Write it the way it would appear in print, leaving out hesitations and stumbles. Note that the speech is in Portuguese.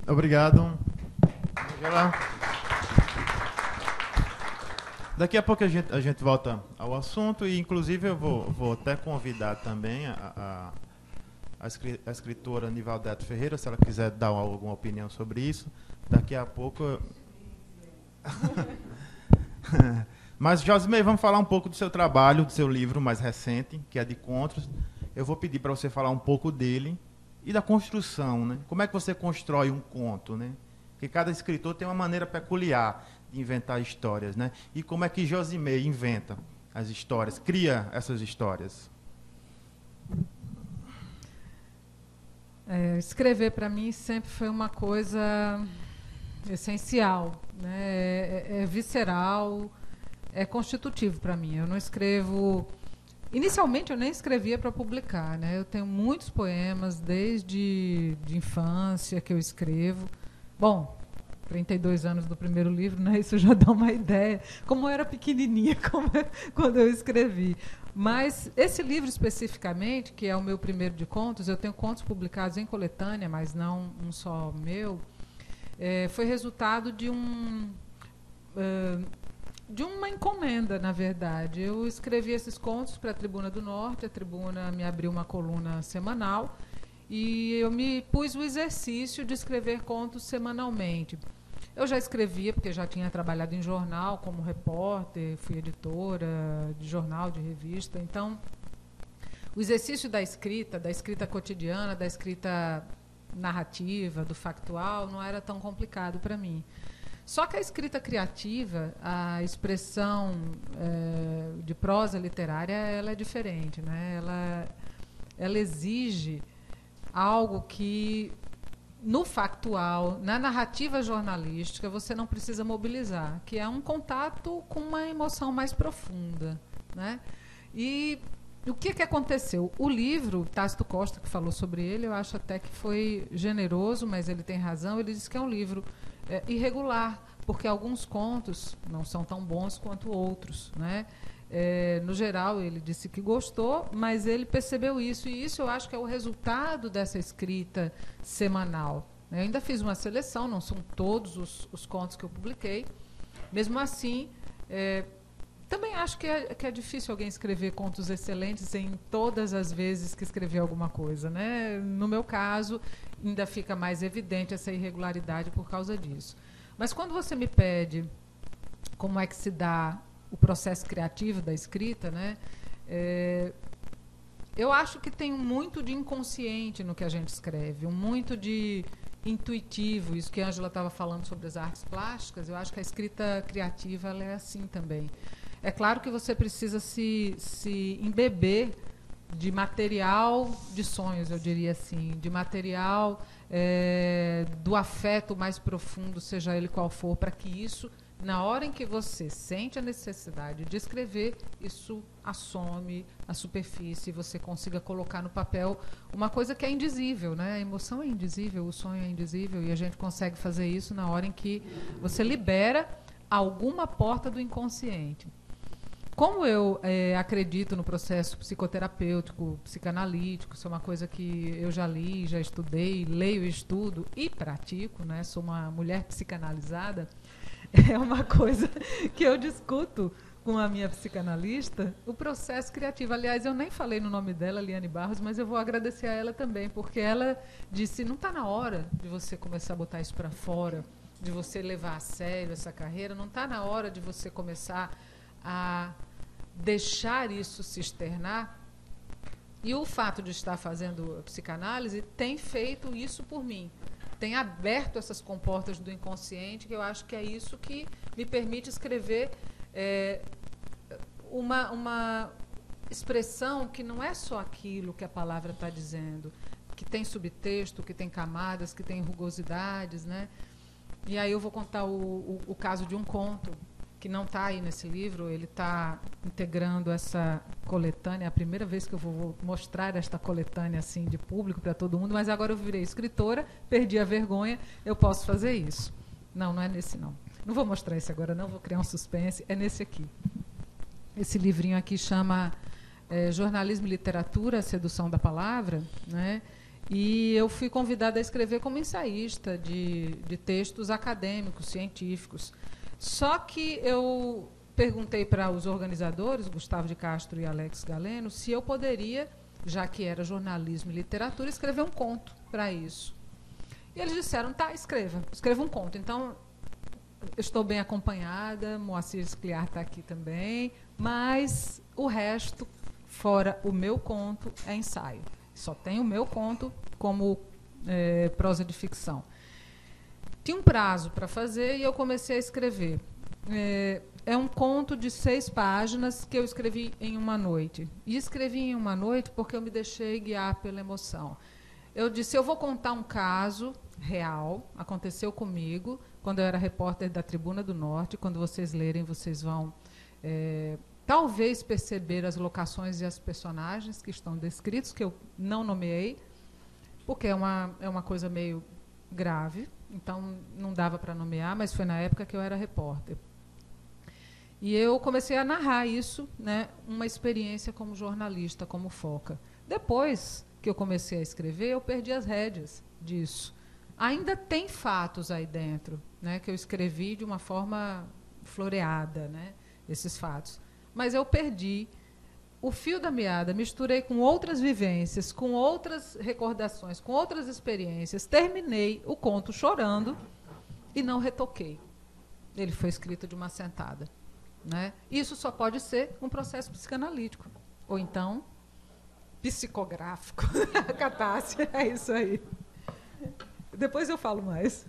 Obrigado. Daqui a pouco a gente volta ao assunto e, inclusive, eu vou até convidar também a escritora Nivaldete Ferreira, se ela quiser dar alguma opinião sobre isso. Daqui a pouco... Mas, Josimei, vamos falar um pouco do seu trabalho, do seu livro mais recente, que é de contos. Eu vou pedir para você falar um pouco dele e da construção, né? Como é que você constrói um conto, né? Porque cada escritor tem uma maneira peculiar de inventar histórias, né? E como é que Josimei inventa as histórias, cria essas histórias? Escrever para mim sempre foi uma coisa essencial, né? É visceral, é constitutivo para mim. Eu não escrevo... Inicialmente eu nem escrevia para publicar, né? Eu tenho muitos poemas desde de infância que eu escrevo. Bom, 32 anos do primeiro livro, né? Isso já dá uma ideia. Como eu era pequenininha quando eu escrevi. Mas esse livro especificamente, que é o meu primeiro de contos, eu tenho contos publicados em coletânea, mas não um só meu, foi resultado de uma encomenda, na verdade. Eu escrevi esses contos para a Tribuna do Norte, a Tribuna me abriu uma coluna semanal e eu me pus o exercício de escrever contos semanalmente. Eu já escrevia, porque já tinha trabalhado em jornal como repórter, fui editora de jornal, de revista. Então, o exercício da escrita cotidiana, da escrita narrativa, do factual, não era tão complicado para mim. Só que a escrita criativa, a expressão de prosa literária, ela é diferente, né? Ela exige algo que, no factual, na narrativa jornalística, você não precisa mobilizar, que é um contato com uma emoção mais profunda, né? E o que aconteceu? O livro, Tácito Costa, que falou sobre ele, eu acho até que foi generoso, mas ele tem razão, ele disse que é um livro irregular, porque alguns contos não são tão bons quanto outros, né? No geral, ele disse que gostou, mas ele percebeu isso, e isso eu acho que é o resultado dessa escrita semanal. Eu ainda fiz uma seleção, não são todos os contos que eu publiquei. Mesmo assim, também acho que é difícil alguém escrever contos excelentes em todas as vezes que escrever alguma coisa, né? No meu caso, ainda fica mais evidente essa irregularidade por causa disso. Mas quando você me pede como é que se dá o processo criativo da escrita, né? Eu acho que tem muito de inconsciente no que a gente escreve, muito de intuitivo, isso que a Ângela estava falando sobre as artes plásticas. Eu acho que a escrita criativa ela é assim também. É claro que você precisa se embeber de material de sonhos, eu diria assim, de material do afeto mais profundo, seja ele qual for, para que isso, na hora em que você sente a necessidade de escrever, isso assome a superfície e você consiga colocar no papel uma coisa que é indizível, né? A emoção é indizível, o sonho é indizível, e a gente consegue fazer isso na hora em que você libera alguma porta do inconsciente. Como eu acredito no processo psicoterapêutico, psicanalítico, isso é uma coisa que eu já li, já estudei, leio, estudo e pratico, né? Sou uma mulher psicanalizada, é uma coisa que eu discuto com a minha psicanalista, o processo criativo. Aliás, eu nem falei no nome dela, Liane Barros, mas eu vou agradecer a ela também, porque ela disse, não está na hora de você começar a botar isso para fora, de você levar a sério essa carreira, não está na hora de você começar a deixar isso se externar. E o fato de estar fazendo psicanálise tem feito isso por mim, tem aberto essas comportas do inconsciente, que eu acho que é isso que me permite escrever uma expressão que não é só aquilo que a palavra está dizendo, que tem subtexto, que tem camadas, que tem rugosidades, né? E aí eu vou contar o caso de um conto que não está aí nesse livro, ele está integrando essa coletânea, é a primeira vez que eu vou mostrar esta coletânea assim de público para todo mundo, mas agora eu virei escritora, perdi a vergonha, eu posso fazer isso. Não, não é nesse não. Não vou mostrar esse agora não, vou criar um suspense, é nesse aqui. Esse livrinho aqui chama Jornalismo e Literatura, a Sedução da Palavra, né? E eu fui convidada a escrever como ensaísta de textos acadêmicos, científicos. Só que eu perguntei para os organizadores, Gustavo de Castro e Alex Galeno, se eu poderia, já que era jornalismo e literatura, escrever um conto para isso. E eles disseram, tá, escreva um conto. Então, eu estou bem acompanhada, Moacir Scliar está aqui também, mas o resto, fora o meu conto, é ensaio. Só tem o meu conto como prosa de ficção. Tinha um prazo para fazer e eu comecei a escrever. É um conto de 6 páginas que eu escrevi em uma noite. E escrevi em uma noite porque eu me deixei guiar pela emoção. Eu disse, eu vou contar um caso real, aconteceu comigo, quando eu era repórter da Tribuna do Norte. Quando vocês lerem, vocês vão talvez perceber as locações e as personagens que estão descritos, que eu não nomeei, porque é uma coisa meio grave, então não dava para nomear, mas foi na época que eu era repórter. E eu comecei a narrar isso, né, uma experiência como jornalista, como foca. Depois que eu comecei a escrever, eu perdi as rédeas disso. Ainda tem fatos aí dentro, né, que eu escrevi de uma forma floreada, né, esses fatos. Mas eu perdi o fio da meada, misturei com outras vivências, com outras recordações, com outras experiências. Terminei o conto chorando e não retoquei. Ele foi escrito de uma sentada, né? Isso só pode ser um processo psicanalítico, ou então psicográfico. É isso aí. Depois eu falo mais.